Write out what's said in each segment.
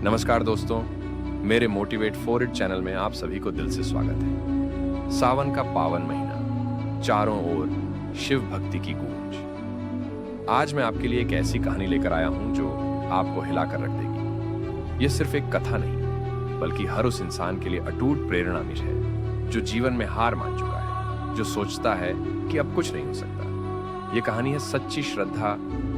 नमस्कार दोस्तों, मेरे मोटिवेट फॉर इट चैनल में आप सभी को दिल से स्वागत है। सावन का पावन महीना, चारों ओर शिव भक्ति की गूंज। आज मैं आपके लिए एक ऐसी कहानी लेकर आया हूं जो आपको हिलाकर रख देगी। यह सिर्फ एक कथा नहीं, बल्कि हर उस इंसान के लिए अटूट प्रेरणा मिल है जो जीवन में हार मान चुका है, जो सोचता है कि अब कुछ नहीं हो सकता। यह कहानी है सच्ची श्रद्धा,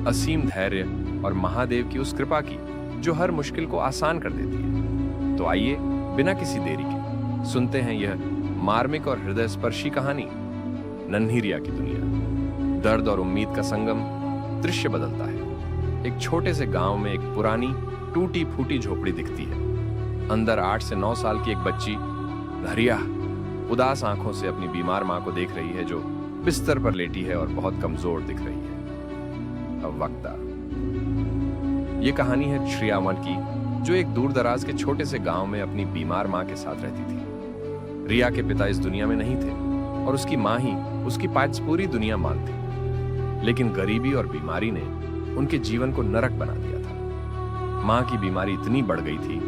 असीम धैर्य और महादेव की उस कृपा की जो हर मुश्किल को आसान कर देती है। तो आइए बिना किसी देरी के सुनते हैं यह मार्मिक और हृदय स्पर्शी कहानी, नन्ही रिया की दुनिया। दर्द और उम्मीद का संगम। दृश्य बदलता है। एक छोटे से गांव में एक पुरानी टूटी फूटी झोपड़ी दिखती है। अंदर 8 से 9 साल की एक बच्ची रिया उदास आंखों से अपनी बीमार मां को देख रही है, जो बिस्तर पर लेटी है और बहुत कमजोर दिख रही है। अब वक्ता। ये कहानी है श्रियावन की, जो एक दूर दराज के छोटे से गांव में अपनी बीमार मां के साथ रहती थी। रिया के पिता इस दुनिया में नहीं थे और उसकी मां ही उसकी पास पूरी दुनिया मानती। लेकिन गरीबी और बीमारी ने उनके जीवन को नरक बना दिया था। मां की बीमारी इतनी बढ़ गई थी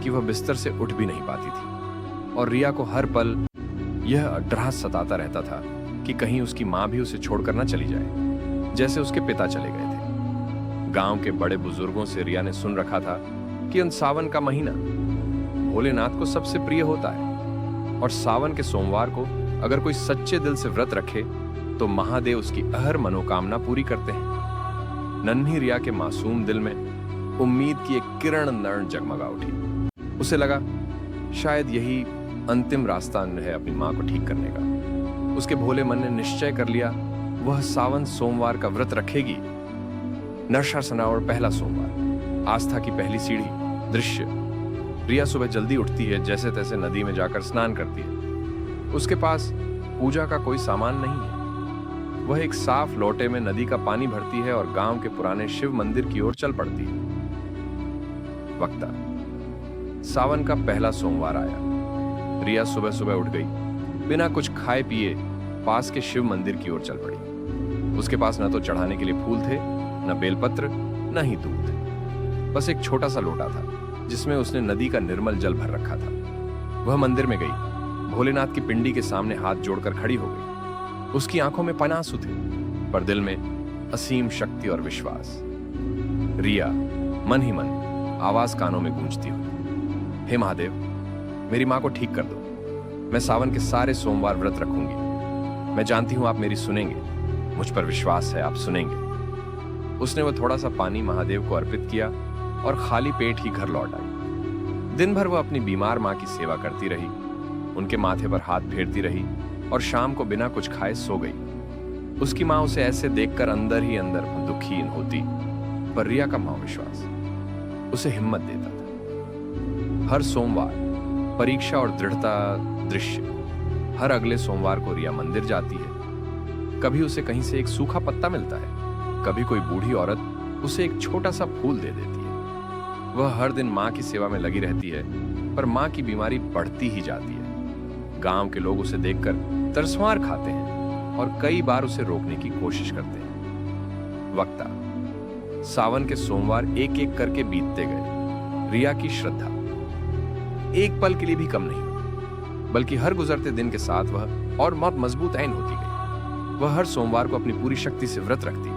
कि वह बिस्तर से उठ भी नहीं पाती थी और रिया को हर पल यह डर सताता रहता था कि कहीं उसकी मां भी उसे छोड़कर न चली जाए, जैसे उसके पिता चले गए थे। गांव के बड़े बुजुर्गों से रिया ने सुन रखा था कि सावन का महीना भोलेनाथ को सबसे प्रिय होता है और सावन के सोमवार को अगर कोई सच्चे दिल से व्रत रखे तो महादेव उसकी हर मनोकामना पूरी करते हैं। नन्ही रिया के मासूम दिल में उम्मीद की एक किरण नर्ण जगमगा उठी। उसे लगा शायद यही अंतिम रास्ता है अपनी मां को ठीक करने का। उसके भोले मन ने निश्चय कर लिया, वह सावन सोमवार का व्रत रखेगी। नरशासना और पहला सोमवार, आस्था की पहली सीढ़ी। दृश्य। रिया सुबह जल्दी उठती है, जैसे तैसे नदी में जाकर स्नान करती है। उसके पास पूजा का कोई सामान नहीं है। वह एक साफ लोटे में नदी का पानी भरती है और गांव के पुराने शिव मंदिर की ओर चल पड़ती है। वक्ता। सावन का पहला सोमवार आया। रिया सुबह सुबह उठ गई, बिना कुछ खाए पिए पास के शिव मंदिर की ओर चल पड़ी। उसके पास न तो चढ़ाने के लिए फूल थे, न बेलपत्र, न ही दूध। बस एक छोटा सा लोटा था जिसमें उसने नदी का निर्मल जल भर रखा था। वह मंदिर में गई, भोलेनाथ की पिंडी के सामने हाथ जोड़कर खड़ी हो गई। उसकी आंखों में पनासू थे, पर दिल में असीम शक्ति और विश्वास। रिया मन ही मन आवाज कानों में गूंजती हुई, हे महादेव, मेरी मां को ठीक कर दो। मैं सावन के सारे सोमवार व्रत रखूंगी। मैं जानती हूं आप मेरी सुनेंगे। मुझ पर विश्वास है, आप सुनेंगे। उसने वह थोड़ा सा पानी महादेव को अर्पित किया और खाली पेट ही घर लौट आई। दिन भर वह अपनी बीमार मां की सेवा करती रही, उनके माथे पर हाथ फेरती रही और शाम को बिना कुछ खाए सो गई। उसकी मां उसे ऐसे देखकर अंदर ही अंदर दुखी होती, पर रिया का मां विश्वास उसे हिम्मत देता था। हर सोमवार परीक्षा और दृढ़ता। दृश्य। हर अगले सोमवार को रिया मंदिर जाती है। कभी उसे कहीं से एक सूखा पत्ता मिलता है, कभी कोई बूढ़ी औरत उसे एक छोटा सा फूल दे देती है। वह हर दिन मां की सेवा में लगी रहती है, पर मां की बीमारी बढ़ती ही जाती है। गांव के लोग उसे देखकर तरसमार खाते हैं और कई बार उसे रोकने की कोशिश करते हैं। वक्ता। सावन के सोमवार एक एक करके बीतते गए। रिया की श्रद्धा एक पल के लिए भी कम नहीं हुई, बल्कि हर गुजरते दिन के साथ वह और मजबूत ऐन होती गई। वह हर सोमवार को अपनी पूरी शक्ति से व्रत रखती,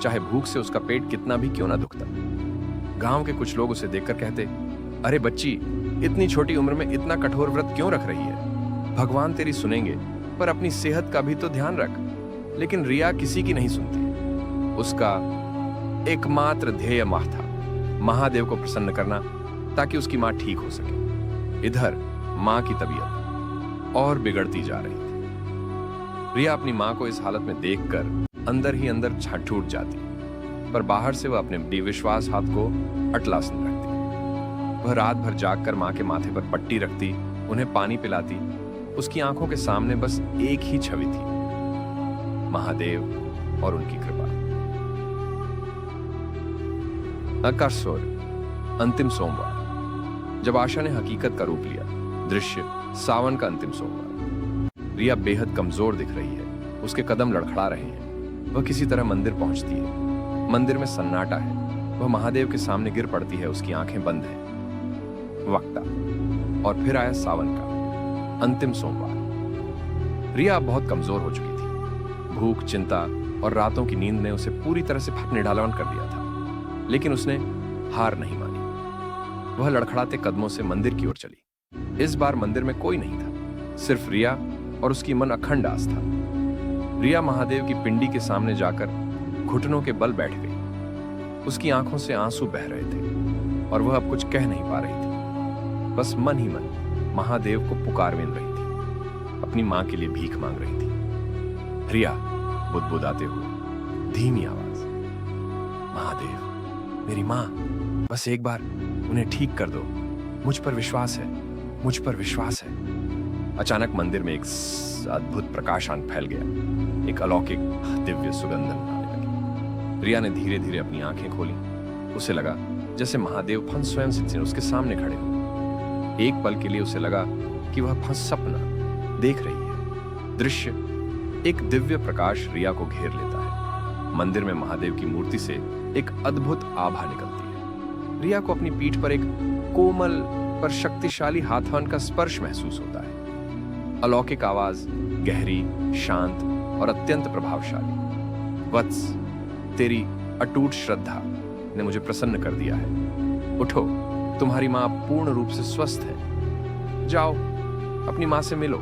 चाहे भूख से उसका पेट कितना भी क्यों ना दुखता। गांव के कुछ लोग उसे देखकर कहते, अरे बच्ची, इतनी छोटी उम्र में इतना कठोर व्रत क्यों रख रही है? भगवान तेरी सुनेंगे, पर अपनी सेहत का भी तो ध्यान रख। लेकिन रिया किसी की नहीं सुनती। उसका एकमात्र ध्येय मां था, महादेव को प्रसन्न करना, ताकि उसकी मां ठीक हो सके। इधर मां की तबीयत और बिगड़ती जा रही थी। रिया अपनी मां को इस हालत में देखकर अंदर ही अंदर छूट जाती, पर बाहर से वह अपने बेविश्वास हाथ को अटलासन रखती। वह रात भर जागकर मां के माथे पर पट्टी रखती, उन्हें पानी पिलाती। उसकी आंखों के सामने बस एक ही छवि थी, महादेव और उनकी कृपा। अकाशोर। अंतिम सोमवार। जब आशा ने हकीकत का रूप लिया। दृश्य। सावन का अंतिम सोमवार। रिया बेहद कमजोर दिख रही है, उसके कदम लड़खड़ा रहे हैं। वह किसी तरह मंदिर पहुंचती है। मंदिर में सन्नाटा है। वह महादेव के सामने गिर पड़ती है, उसकी आंखें बंद हैं। वक्ता। और फिर आया सावन का अंतिम सोमवार। रिया अब बहुत कमजोर हो चुकी थी। भूख, चिंता और रातों की नींद ने उसे पूरी तरह से निढालवन कर दिया था, लेकिन उसने हार नहीं मानी। वह लड़खड़ाते कदमों से मंदिर की ओर चली। इस बार मंदिर में कोई नहीं था, सिर्फ रिया और उसकी मन अखंड आस्था। रिया महादेव की पिंडी के सामने जाकर घुटनों के बल बैठ गई। उसकी आंखों से आंसू बह रहे थे और वह अब कुछ कह नहीं पा रही थी। बस मन ही मन महादेव को पुकार विन रही थी, अपनी मां के लिए भीख मांग रही थी। रिया बुदबुदाते हुए धीमी आवाज, महादेव, मेरी मां, बस एक बार उन्हें ठीक कर दो, मुझ पर विश्वास है, मुझ पर विश्वास है। अचानक मंदिर में एक अद्भुत प्रकाशान फैल गया। एक अलौकिक दिव्य सुगंधन आने लगी। रिया ने धीरे धीरे अपनी आंखें खोली। उसे लगा जैसे महादेव फन स्वयं से उसके सामने खड़े हो। एक पल के लिए उसे लगा कि वह सपना देख रही है। दृश्य एक दिव्य प्रकाश रिया को घेर लेता है। मंदिर में महादेव की मूर्ति से एक अद्भुत आभा निकलती है। रिया को अपनी पीठ पर एक कोमल पर शक्तिशाली हाथवन का स्पर्श महसूस होता है। अलौकिक आवाज गहरी, शांत और अत्यंत प्रभावशाली। वत्स, तेरी अटूट श्रद्धा ने मुझे प्रसन्न कर दिया है। उठो, तुम्हारी मां पूर्ण रूप से स्वस्थ है। जाओ, अपनी मां से मिलो।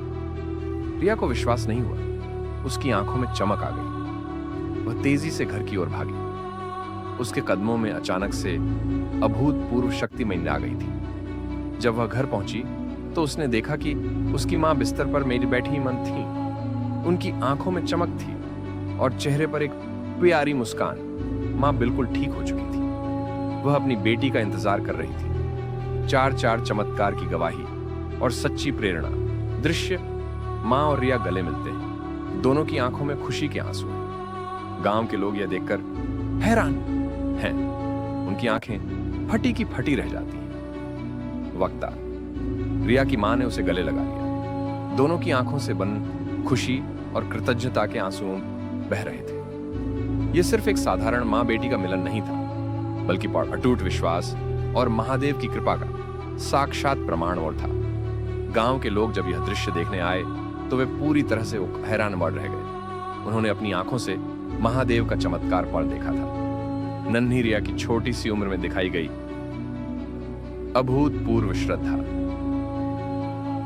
रिया को विश्वास नहीं हुआ। उसकी आंखों में चमक आ गई। वह तेजी से घर की ओर भागी। उसके कदमों में अचानक से अभूतपूर्व शक्ति मंड आ गई थी। जब वह घर पहुंची तो उसने देखा कि उसकी मां बिस्तर पर मेरी बैठी मन थी। उनकी आंखों में चमक थी और चेहरे पर एक प्यारी मुस्कान। मां बिल्कुल ठीक हो चुकी थी। वह अपनी बेटी का इंतजार कर रही थी। चार चार चमत्कार की गवाही और सच्ची प्रेरणा। दृश्य, मां और रिया गले मिलते हैं। दोनों की आंखों में खुशी के आंसू हैं। गांव के लोग यह देखकर हैरान हैं। उनकी आंखें फटी की फटी रह जाती हैं। वक्ता, रिया की मां ने उसे गले लगा लिया। दोनों की आंखों से बन खुशी और कृतज्ञता के आंसू बह रहे थे। यह सिर्फ एक साधारण मां बेटी का मिलन नहीं था, बल्कि अटूट विश्वास और महादेव की कृपा का साक्षात प्रमाण और था। गांव के लोग जब यह दृश्य देखने आए तो वे पूरी तरह से हैरान मर रह गए। उन्होंने अपनी आंखों से महादेव का चमत्कार पल देखा था। नन्ही रिया की छोटी सी उम्र में दिखाई गई अभूतपूर्व श्रद्धा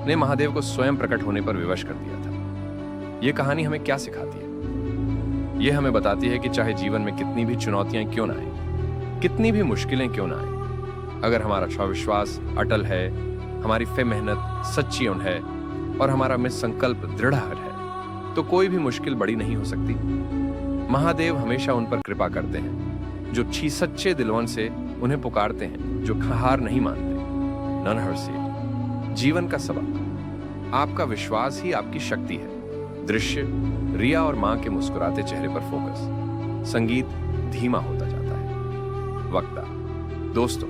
ने महादेव को स्वयं प्रकट होने पर विवश कर दिया था। यह कहानी हमें क्या सिखाती है? यह हमें बताती है कि चाहे जीवन में कितनी भी चुनौतियां क्यों ना आए, कितनी भी मुश्किलें क्यों ना आए, अगर हमारा विश्वास अटल है, हमारी मेहनत सच्ची है और हमारा में संकल्प दृढ़ है, तो कोई भी मुश्किल बड़ी नहीं हो सकती। महादेव हमेशा उन पर कृपा करते हैं जो सच्चे दिलवन से उन्हें पुकारते हैं, जो हार नहीं मानते। ननहर जीवन का सबक, आपका विश्वास ही आपकी शक्ति है। दृश्य, रिया और मां के मुस्कुराते चेहरे पर फोकस। संगीत धीमा होता जाता है। वक्ता, दोस्तों,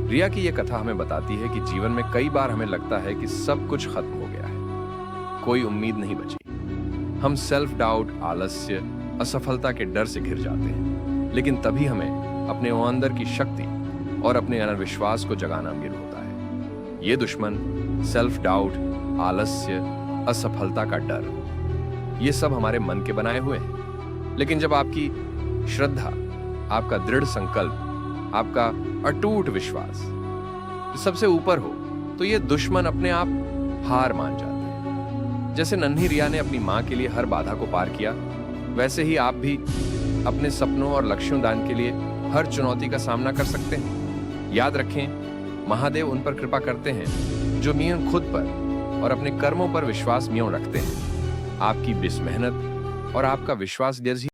रिया की यह कथा हमें बताती है कि जीवन में कई बार हमें लगता है कि सब कुछ खत्म हो गया है, कोई उम्मीद नहीं बची। हम सेल्फ डाउट, आलस्य, असफलता के डर से घिर जाते हैं, लेकिन तभी हमें अपने अंदर की शक्ति और अपने अनविश्वास को जगाना मुमकिन होता है। ये दुश्मन, सेल्फ डाउट, आलस्य, असफलता का डर, ये सब हमारे मन के बनाए हुए हैं। लेकिन जब आपकी श्रद्धा, आपका दृढ़ संकल्प, आपका अटूट विश्वास सबसे ऊपर हो, तो ये दुश्मन अपने आप हार मान जाते हैं। जैसे नन्ही रिया ने अपनी मां के लिए हर बाधा को पार किया, वैसे ही आप भी अपने सपनों और लक्ष्यों दान के लिए हर चुनौती का सामना कर सकते हैं। याद रखें, महादेव उन पर कृपा करते हैं जो मियों खुद पर और अपने कर्मों पर विश्वास मियों रखते हैं। आपकी मेहनत और आपका विश्वास